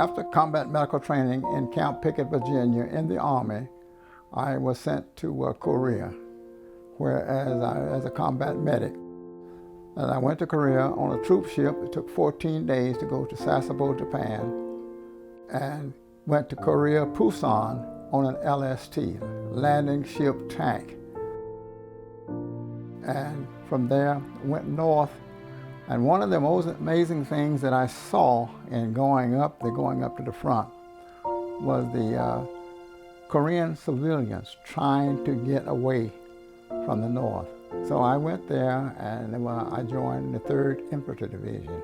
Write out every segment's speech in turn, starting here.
After combat medical training in Camp Pickett, Virginia, in the Army, I was sent to Korea, as a combat medic. And I went to Korea on a troop ship. It took 14 days to go to Sasebo, Japan, and went to Korea, Busan, on an LST, landing ship tank. And from there, went north. And one of the most amazing things that I saw in going up to the front, was the Korean civilians trying to get away from the north. So I went there and I joined the 3rd Infantry Division,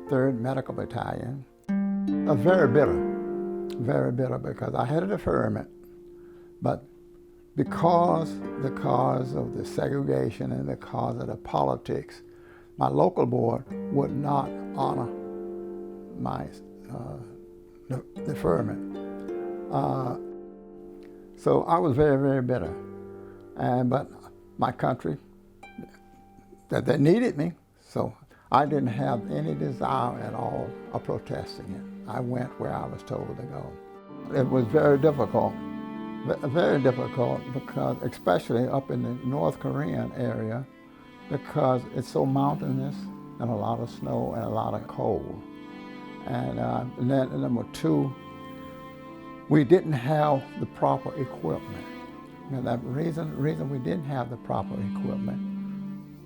3rd Medical Battalion. I was very bitter because I had a deferment, but because of the segregation and because of the politics, my local board would not honor my deferment. So I was very bitter. But my country, that they needed me, so I didn't have any desire at all of protesting it. I went where I was told to go. It was very difficult because, especially up in the North Korean area, because it's so mountainous and a lot of snow and a lot of cold. And then number 2, we didn't have the proper equipment. And that reason we didn't have the proper equipment,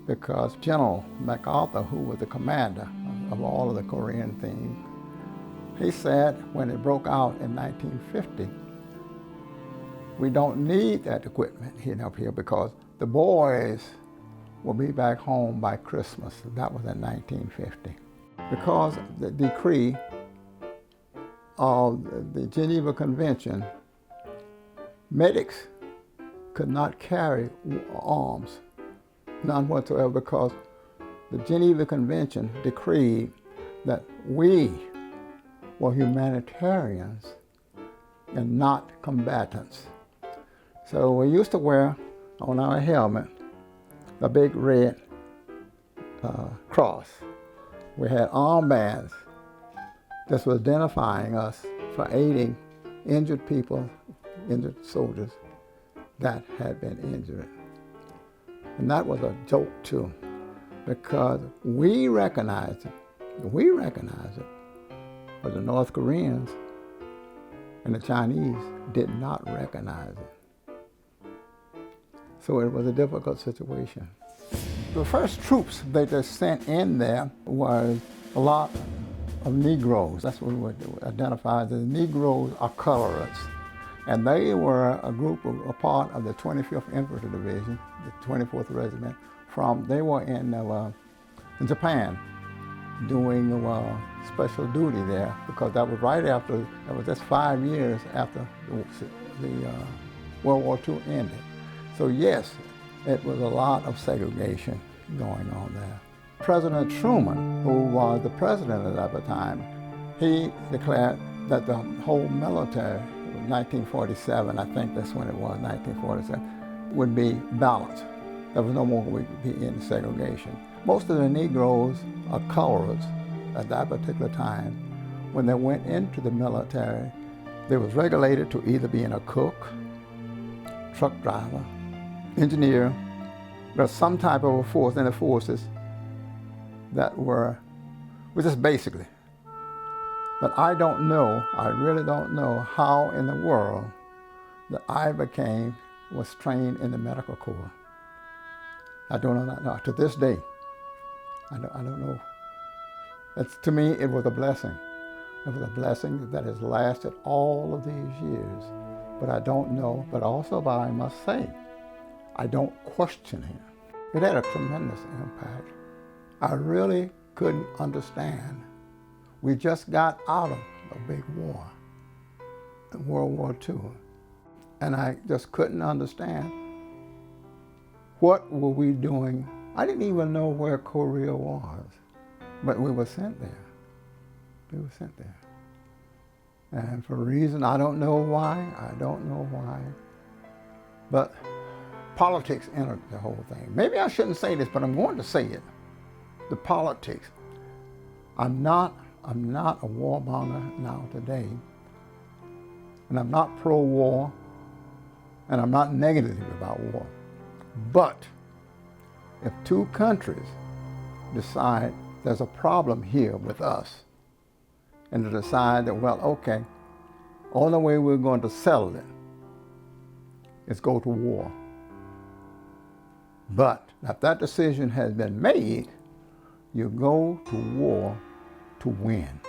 because General MacArthur, who was the commander of all of the Korean things, he said when it broke out in 1950, we don't need that equipment up here because the boys will be back home by Christmas. That was in 1950. Because the decree of the Geneva Convention, medics could not carry arms, none whatsoever, because the Geneva Convention decreed that we were humanitarians and not combatants. So we used to wear on our helmet a big red cross. We had armbands. This was identifying us for aiding injured people, injured soldiers that had been injured. And that was a joke too, because we recognized it, but the North Koreans and the Chinese did not recognize it. So it was a difficult situation. The first troops they just sent in there was a lot of Negroes. That's what we would identify as Negroes or coloreds. And they were a part of the 25th Infantry Division, the 24th Regiment. They were in Japan doing special duty there, because that was that was just 5 years after the World War II ended. So yes, it was a lot of segregation going on there. President Truman, who was the president at that time, he declared that the whole military, 1947, I think that's when it was, 1947, would be balanced. There was no more would be in segregation. Most of the Negroes are coloreds at that particular time. When they went into the military, they was regulated to either being a cook, truck driver, engineer. There's some type of a force in the forces that were just basically. But I don't know, I really don't know how in the world that I was trained in the medical corps. I don't know, to this day. I don't know. To me, it was a blessing. It was a blessing that has lasted all of these years. But I don't know, but I must say, I don't question him. It had a tremendous impact. I really couldn't understand. We just got out of a big war, World War II, and I just couldn't understand what were we doing. I didn't even know where Korea was, but we were sent there. We were sent there. And for a reason, I don't know why, but politics entered the whole thing. Maybe I shouldn't say this, but I'm going to say it. The politics. I'm not I'm not a warmonger now today, and I'm not pro-war, and I'm not negative about war. But if two countries decide there's a problem here with us, and to decide that, well, okay, only way we're going to settle it is go to war. But if that decision has been made, you go to war to win.